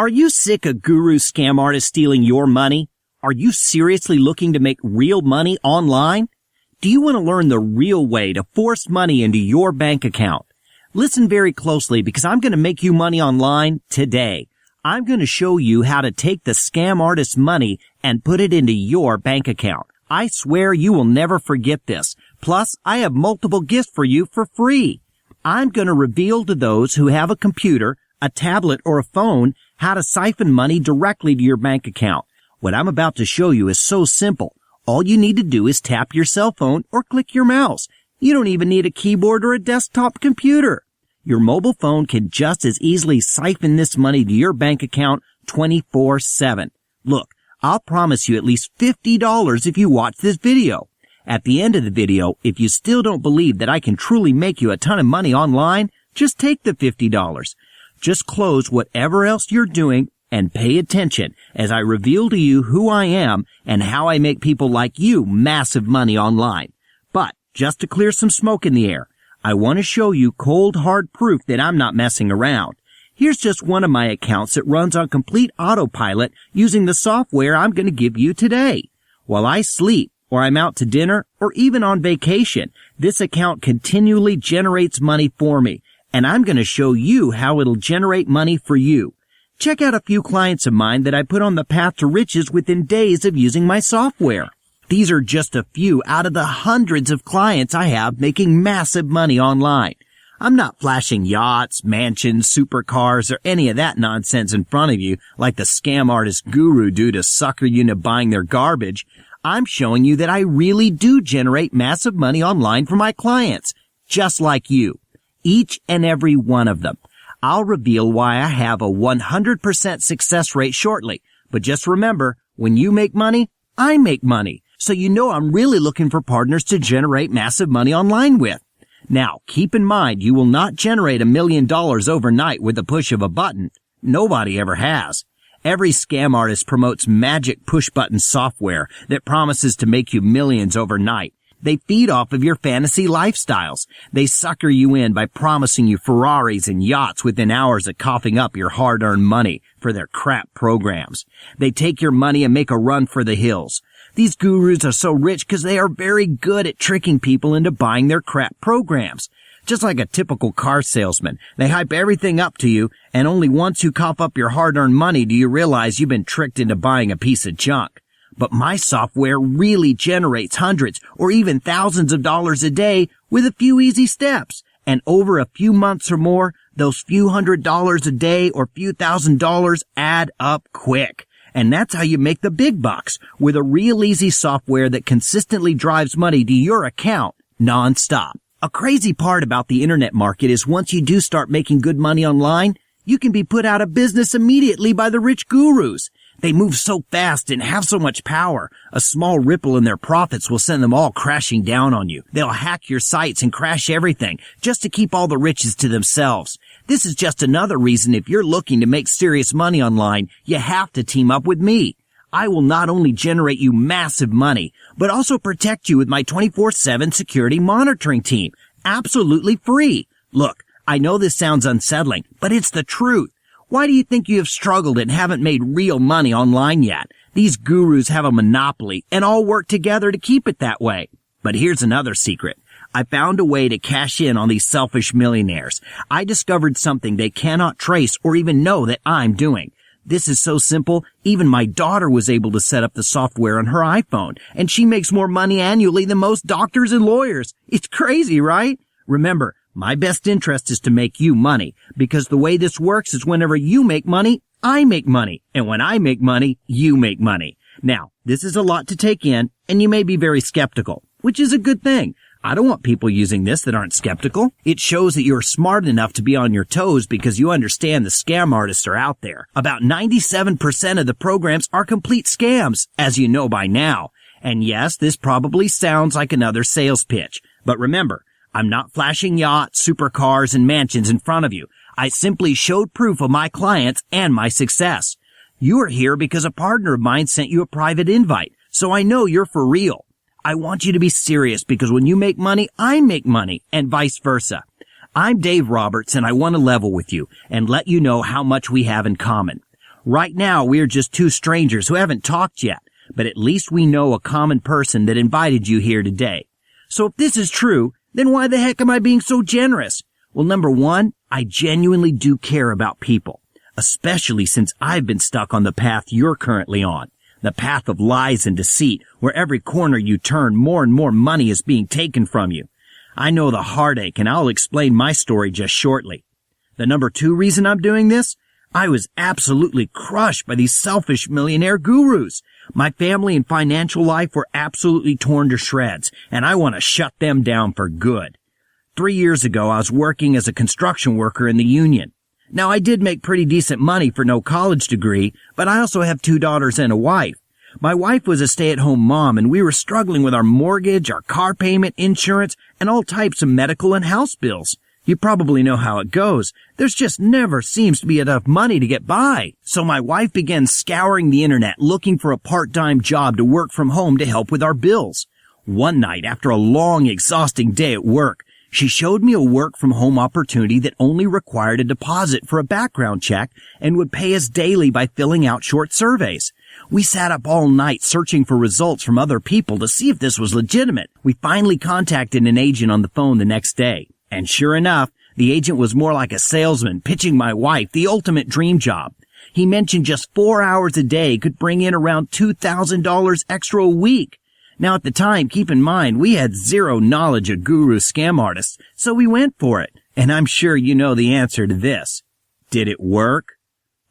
Are you sick of guru scam artists stealing your money? Are you seriously looking to make real money online? Do you want to learn the real way to force money into your bank account? Listen very closely because I'm going to make you money online today. I'm going to show you how to take the scam artist's money and put it into your bank account. I swear you will never forget this. Plus, I have multiple gifts for you for free. I'm going to reveal to those who have a computer, a tablet, or a phone how to siphon money directly to your bank account. What I'm about to show you is so simple. All you need to do is tap your cell phone or click your mouse. You don't even need a keyboard or a desktop computer. Your mobile phone can just as easily siphon this money to your bank account 24/7. Look, I'll promise you at least $50 if you watch this video. At the end of the video, if you still don't believe that I can truly make you a ton of money online, just take the $50. Just close whatever else you're doing and pay attention as I reveal to you who I am and how I make people like you massive money online. But just to clear some smoke in the air, I want to show you cold hard proof that I'm not messing around. Here's just one of my accounts that runs on complete autopilot using the software I'm going to give you today. While I sleep, or I'm out to dinner, or even on vacation, this account continually generates money for me. And I'm going to show you how it'll generate money for you. Check out a few clients of mine that I put on the path to riches within days of using my software. These are just a few out of the hundreds of clients I have making massive money online. I'm not flashing yachts, mansions, supercars, or any of that nonsense in front of you like the scam artist guru do to sucker you into buying their garbage. I'm showing you that I really do generate massive money online for my clients, just like you. Each and every one of them. I'll reveal why I have a 100% success rate shortly. But just remember, when you make money, I make money. So you know I'm really looking for partners to generate massive money online with. Now, keep in mind, you will not generate $1 million overnight with the push of a button. Nobody ever has. Every scam artist promotes magic push-button software that promises to make you millions overnight. They feed off of your fantasy lifestyles. They sucker you in by promising you Ferraris and yachts within hours of coughing up your hard-earned money for their crap programs. They take your money and make a run for the hills. These gurus are so rich because they are very good at tricking people into buying their crap programs. Just like a typical car salesman, they hype everything up to you, and only once you cough up your hard-earned money do you realize you've been tricked into buying a piece of junk. But my software really generates hundreds or even thousands of dollars a day with a few easy steps. And over a few months or more, those few $100s a day or few $1,000s add up quick. And that's how you make the big bucks, with a real easy software that consistently drives money to your account nonstop. A crazy part about the internet market is once you do start making good money online, you can be put out of business immediately by the rich gurus. They move so fast and have so much power. A small ripple in their profits will send them all crashing down on you. They'll hack your sites and crash everything just to keep all the riches to themselves. This is just another reason if you're looking to make serious money online, you have to team up with me. I will not only generate you massive money, but also protect you with my 24/7 security monitoring team. Absolutely free. Look, I know this sounds unsettling, but it's the truth. Why do you think you have struggled and haven't made real money online yet? These gurus have a monopoly and all work together to keep it that way. But here's another secret. I found a way to cash in on these selfish millionaires. I discovered something they cannot trace or even know that I'm doing. This is so simple, even my daughter was able to set up the software on her iPhone, and she makes more money annually than most doctors and lawyers. It's crazy, right? Remember, my best interest is to make you money, because the way this works is whenever you make money, I make money. And when I make money, you make money. Now, this is a lot to take in, and you may be very skeptical, which is a good thing. I don't want people using this that aren't skeptical. It shows that you're smart enough to be on your toes because you understand the scam artists are out there. About 97% of the programs are complete scams, as you know by now. And yes, this probably sounds like another sales pitch. But remember, I'm not flashing yachts, supercars, and mansions in front of you. I simply showed proof of my clients and my success. You are here because a partner of mine sent you a private invite, so I know you're for real. I want you to be serious because when you make money, I make money, and vice versa. I'm Dave Roberts, and I want to level with you and let you know how much we have in common. Right now, we are just two strangers who haven't talked yet, but at least we know a common person that invited you here today. So if this is true, then why the heck am I being so generous? Well, number one, I genuinely do care about people, especially since I've been stuck on the path you're currently on, the path of lies and deceit, where every corner you turn, more and more money is being taken from you. I know the heartache, and I'll explain my story just shortly. The number two reason I'm doing this? I was absolutely crushed by these selfish millionaire gurus. My family and financial life were absolutely torn to shreds, and I want to shut them down for good. 3 years ago, I was working as a construction worker in the union. Now, I did make pretty decent money for no college degree, but I also have 2 daughters and a wife. My wife was a stay-at-home mom, and we were struggling with our mortgage, our car payment, insurance, and all types of medical and house bills. You probably know how it goes. There's just never seems to be enough money to get by. So my wife began scouring the internet looking for a part-time job to work from home to help with our bills. One night, after a long, exhausting day at work, she showed me a work-from-home opportunity that only required a deposit for a background check and would pay us daily by filling out short surveys. We sat up all night searching for results from other people to see if this was legitimate. We finally contacted an agent on the phone the next day. And sure enough, the agent was more like a salesman pitching my wife the ultimate dream job. He mentioned just 4 hours a day could bring in around $2,000 extra a week. Now at the time, keep in mind, we had zero knowledge of guru scam artists, so we went for it. And I'm sure you know the answer to this. Did it work?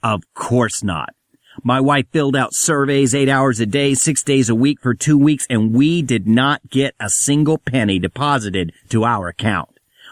Of course not. My wife filled out surveys 8 hours a day, 6 days a week for 2 weeks, and we did not get a single penny deposited to our account.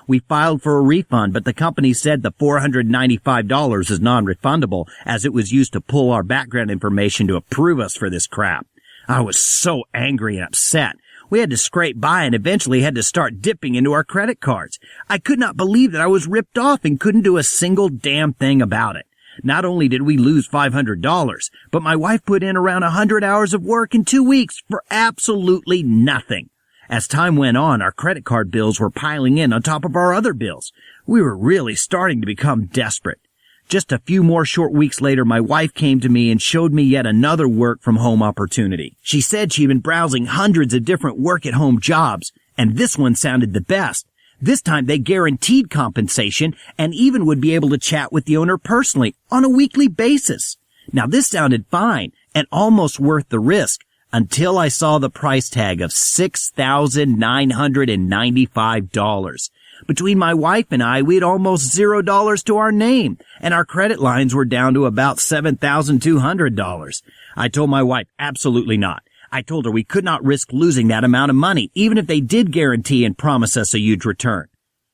We filed for a refund, but the company said the $495 is non-refundable as it was used to pull our background information to approve us for this crap. I was so angry and upset. We had to scrape by and eventually had to start dipping into our credit cards. I could not believe that I was ripped off and couldn't do a single damn thing about it. Not only did we lose $500, but my wife put in around 100 hours of work in 2 weeks for absolutely nothing. As time went on, our credit card bills were piling in on top of our other bills. We were really starting to become desperate. Just a few more short weeks later, my wife came to me and showed me yet another work-from-home opportunity. She said she'd been browsing hundreds of different work-at-home jobs, and this one sounded the best. This time they guaranteed compensation and even would be able to chat with the owner personally on a weekly basis. Now this sounded fine and almost worth the risk until I saw the price tag of $6,995. Between my wife and I, we had almost $0 to our name, and our credit lines were down to about $7,200. I told my wife, absolutely not. I told her we could not risk losing that amount of money, even if they did guarantee and promise us a huge return.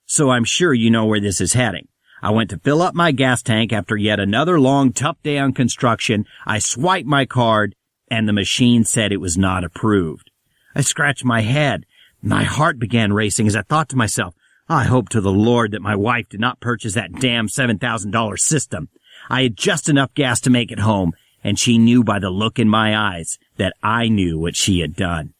So I'm sure you know where this is heading. I went to fill up my gas tank after yet another long, tough day on construction. I swiped my card, and the machine said it was not approved. I scratched my head. My heart began racing as I thought to myself, I hope to the Lord that my wife did not purchase that damn $7,000 system. I had just enough gas to make it home, and she knew by the look in my eyes that I knew what she had done.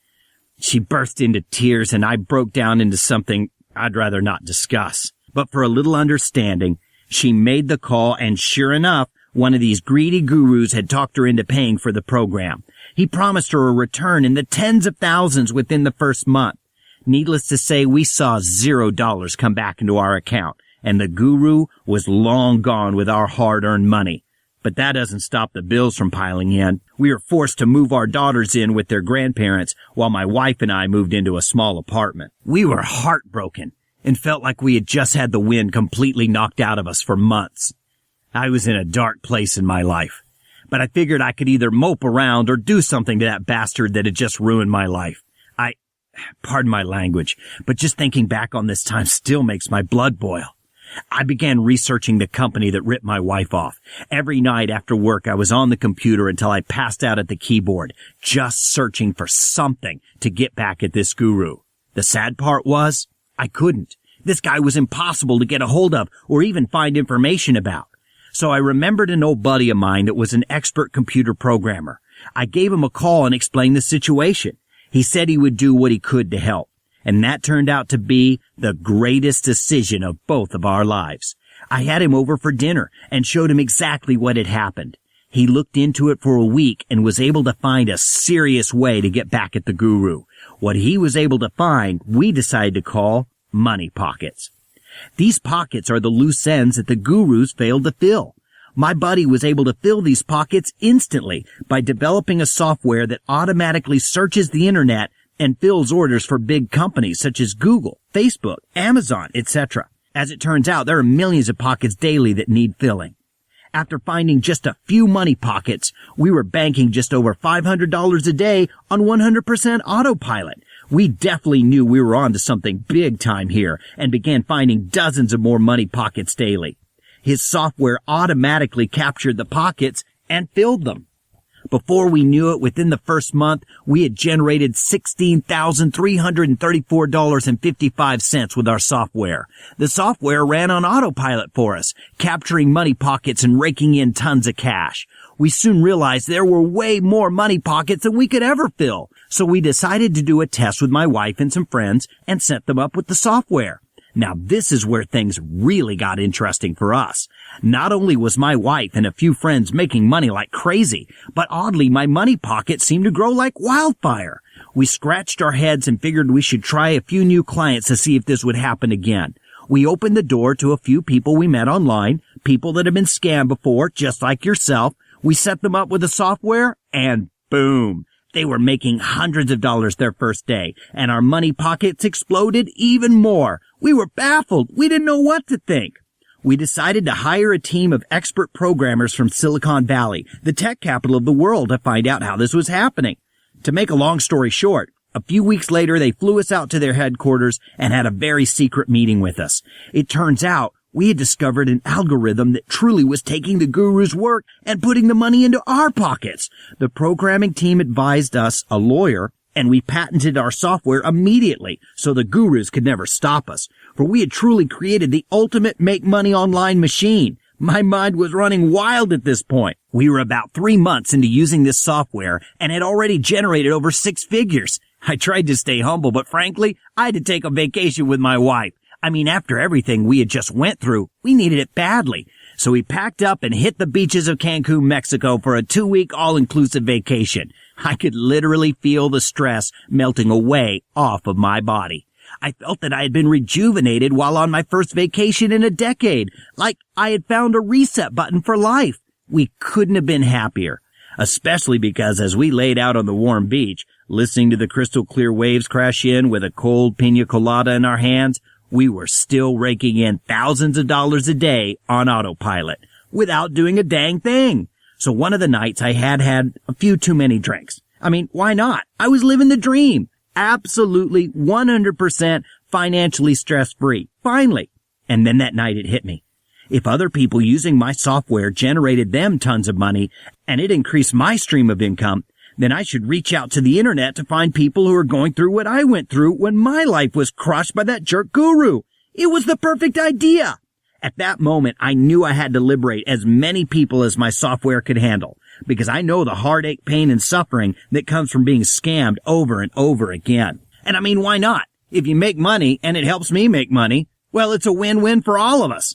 She burst into tears, and I broke down into something I'd rather not discuss. But for a little understanding, she made the call, and sure enough, one of these greedy gurus had talked her into paying for the program. He promised her a return in the tens of thousands within the first month. Needless to say, we saw $0 come back into our account, and the guru was long gone with our hard-earned money. But that doesn't stop the bills from piling in. We were forced to move our daughters in with their grandparents while my wife and I moved into a small apartment. We were heartbroken and felt like we had just had the wind completely knocked out of us for months. I was in a dark place in my life, but I figured I could either mope around or do something to that bastard that had just ruined my life. Pardon my language, but just thinking back on this time still makes my blood boil. I began researching the company that ripped my wife off. Every night after work, I was on the computer until I passed out at the keyboard, just searching for something to get back at this guru. The sad part was, I couldn't. This guy was impossible to get a hold of or even find information about. So I remembered an old buddy of mine that was an expert computer programmer. I gave him a call and explained the situation. He said he would do what he could to help, and that turned out to be the greatest decision of both of our lives. I had him over for dinner and showed him exactly what had happened. He looked into it for a week and was able to find a serious way to get back at the guru. What he was able to find, we decided to call money pockets. These pockets are the loose ends that the gurus failed to fill. My buddy was able to fill these pockets instantly by developing a software that automatically searches the internet and fills orders for big companies such as Google, Facebook, Amazon, etc. As it turns out, there are millions of pockets daily that need filling. After finding just a few money pockets, we were banking just over $500 a day on 100% autopilot. We definitely knew we were on to something big time here and began finding dozens of more money pockets daily. His software automatically captured the pockets and filled them. Before we knew it, within the first month, we had generated $16,334.55 with our software. The software ran on autopilot for us, capturing money pockets and raking in tons of cash. We soon realized there were way more money pockets than we could ever fill. So we decided to do a test with my wife and some friends and set them up with the software. Now this is where things really got interesting for us. Not only was my wife and a few friends making money like crazy, but oddly my money pocket seemed to grow like wildfire. We scratched our heads and figured we should try a few new clients to see if this would happen again. We opened the door to a few people we met online, people that have been scammed before, just like yourself. We set them up with the software and boom! They were making hundreds of dollars their first day, and our money pockets exploded even more. We were baffled. We didn't know what to think. We decided to hire a team of expert programmers from Silicon Valley, the tech capital of the world, to find out how this was happening. To make a long story short, a few weeks later they flew us out to their headquarters and had a very secret meeting with us. It turns out we had discovered an algorithm that truly was taking the guru's work and putting the money into our pockets. The programming team advised us, a lawyer, and we patented our software immediately so the gurus could never stop us. For we had truly created the ultimate make money online machine. My mind was running wild at this point. We were about 3 months into using this software and had already generated over 6 figures. I tried to stay humble, but frankly, I had to take a vacation with my wife. I mean, after everything we had just went through, we needed it badly. So we packed up and hit the beaches of Cancun, Mexico for a 2-week all-inclusive vacation. I could literally feel the stress melting away off of my body. I felt that I had been rejuvenated while on my first vacation in a decade, like I had found a reset button for life. We couldn't have been happier, especially because as we laid out on the warm beach, listening to the crystal clear waves crash in with a cold pina colada in our hands, we were still raking in thousands of dollars a day on autopilot without doing a dang thing. So one of the nights I had a few too many drinks. I mean, why not? I was living the dream. Absolutely 100% financially stress-free. Finally. And then that night it hit me. If other people using my software generated them tons of money and it increased my stream of income, then I should reach out to the internet to find people who are going through what I went through when my life was crushed by that jerk guru. It was the perfect idea. At that moment, I knew I had to liberate as many people as my software could handle, because I know the heartache, pain, and suffering that comes from being scammed over and over again. And I mean, why not? If you make money and it helps me make money, well, it's a win-win for all of us.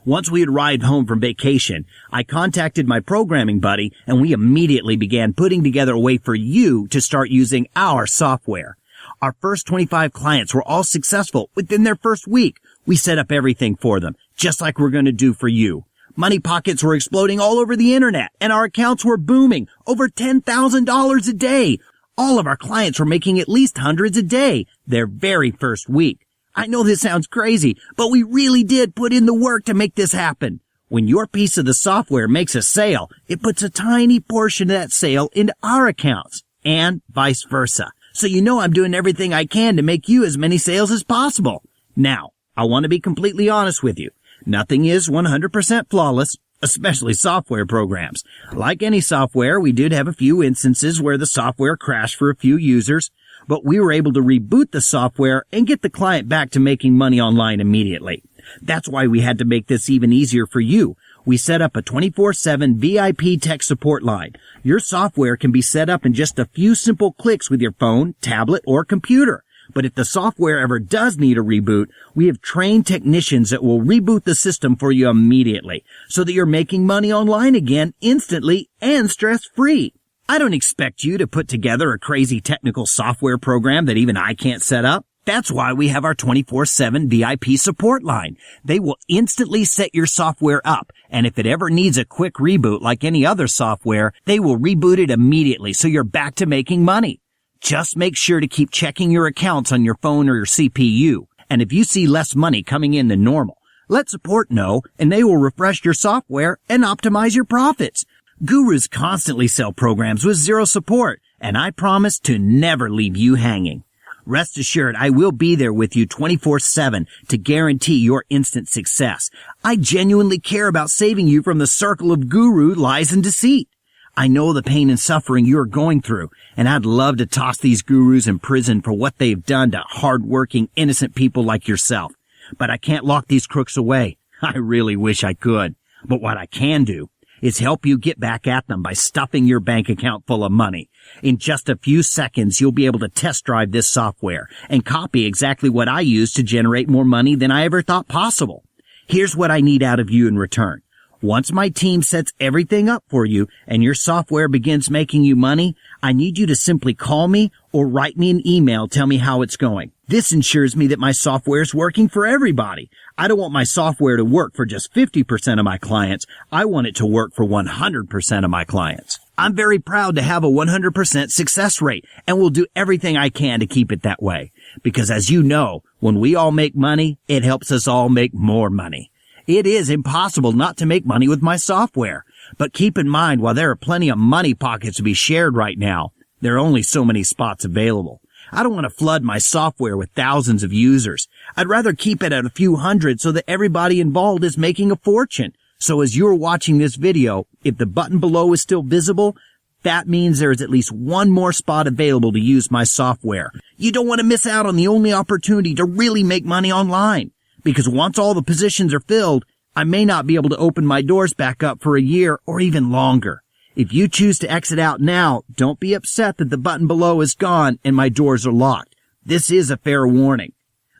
Once we had arrived home from vacation, I contacted my programming buddy and we immediately began putting together a way for you to start using our software. Our first 25 clients were all successful within their first week. We set up everything for them, just like we're going to do for you. Money pockets were exploding all over the internet and our accounts were booming, over $10,000 a day. All of our clients were making at least hundreds a day their very first week. I know this sounds crazy, but we really did put in the work to make this happen. When your piece of the software makes a sale, it puts a tiny portion of that sale into our accounts, and vice versa. So you know I'm doing everything I can to make you as many sales as possible. Now, I want to be completely honest with you. Nothing is 100% flawless, especially software programs. Like any software, we did have a few instances where the software crashed for a few users, but we were able to reboot the software and get the client back to making money online immediately. That's why we had to make this even easier for you. We set up a 24/7 VIP tech support line. Your software can be set up in just a few simple clicks with your phone, tablet, or computer. But if the software ever does need a reboot, we have trained technicians that will reboot the system for you immediately so that you're making money online again instantly and stress-free. I don't expect you to put together a crazy technical software program that even I can't set up. That's why we have our 24/7 VIP support line. They will instantly set your software up, and if it ever needs a quick reboot like any other software, they will reboot it immediately so you're back to making money. Just make sure to keep checking your accounts on your phone or your CPU, and if you see less money coming in than normal, let support know, and they will refresh your software and optimize your profits. Gurus constantly sell programs with zero support, and I promise to never leave you hanging. Rest assured, I will be there with you 24/7 to guarantee your instant success. I genuinely care about saving you from the circle of guru lies and deceit. I know the pain and suffering you are going through, and I'd love to toss these gurus in prison for what they've done to hard-working, innocent people like yourself. But I can't lock these crooks away. I really wish I could. But what I can do is help you get back at them by stuffing your bank account full of money. In just a few seconds, you'll be able to test drive this software and copy exactly what I use to generate more money than I ever thought possible. Here's what I need out of you in return. Once my team sets everything up for you and your software begins making you money, I need you to simply call me or write me an email, tell me how it's going. This ensures me that my software is working for everybody. I don't want my software to work for just 50% of my clients. I want it to work for 100% of my clients. I'm very proud to have a 100% success rate and will do everything I can to keep it that way. Because as you know, when we all make money, it helps us all make more money. It is impossible not to make money with my software. But keep in mind, while there are plenty of money pockets to be shared right now, there are only so many spots available. I don't want to flood my software with thousands of users. I'd rather keep it at a few hundred so that everybody involved is making a fortune. So as you're watching this video, if the button below is still visible, that means there is at least one more spot available to use my software. You don't want to miss out on the only opportunity to really make money online. Because once all the positions are filled, I may not be able to open my doors back up for a year or even longer. If you choose to exit out now, don't be upset that the button below is gone and my doors are locked. This is a fair warning.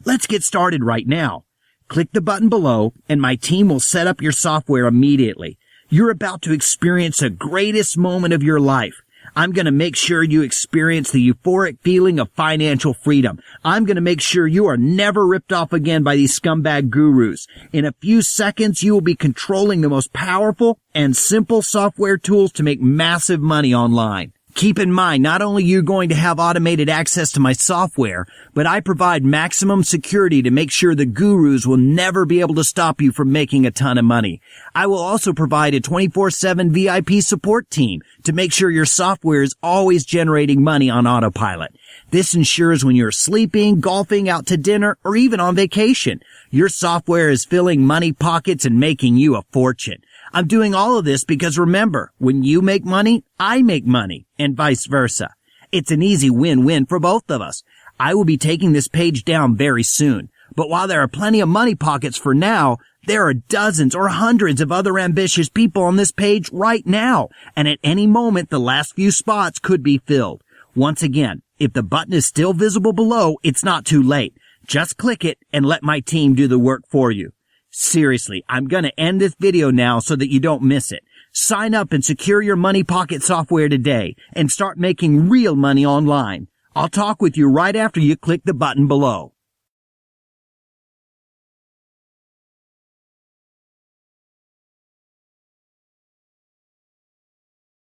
Let's get started right now. Click the button below and my team will set up your software immediately. You're about to experience the greatest moment of your life. I'm going to make sure you experience the euphoric feeling of financial freedom. I'm going to make sure you are never ripped off again by these scumbag gurus. In a few seconds, you will be controlling the most powerful and simple software tools to make massive money online. Keep in mind, not only are you going to have automated access to my software, but I provide maximum security to make sure the gurus will never be able to stop you from making a ton of money. I will also provide a 24/7 VIP support team to make sure your software is always generating money on autopilot. This ensures when you're sleeping, golfing, out to dinner, or even on vacation, your software is filling money pockets and making you a fortune. I'm doing all of this because remember, when you make money, I make money, and vice versa. It's an easy win-win for both of us. I will be taking this page down very soon, but while there are plenty of money pockets for now, there are dozens or hundreds of other ambitious people on this page right now, and at any moment the last few spots could be filled. Once again, if the button is still visible below, it's not too late. Just click it and let my team do the work for you. Seriously, I'm going to end this video now so that you don't miss it. Sign up and secure your Money Pocket software today and start making real money online. I'll talk with you right after you click the button below.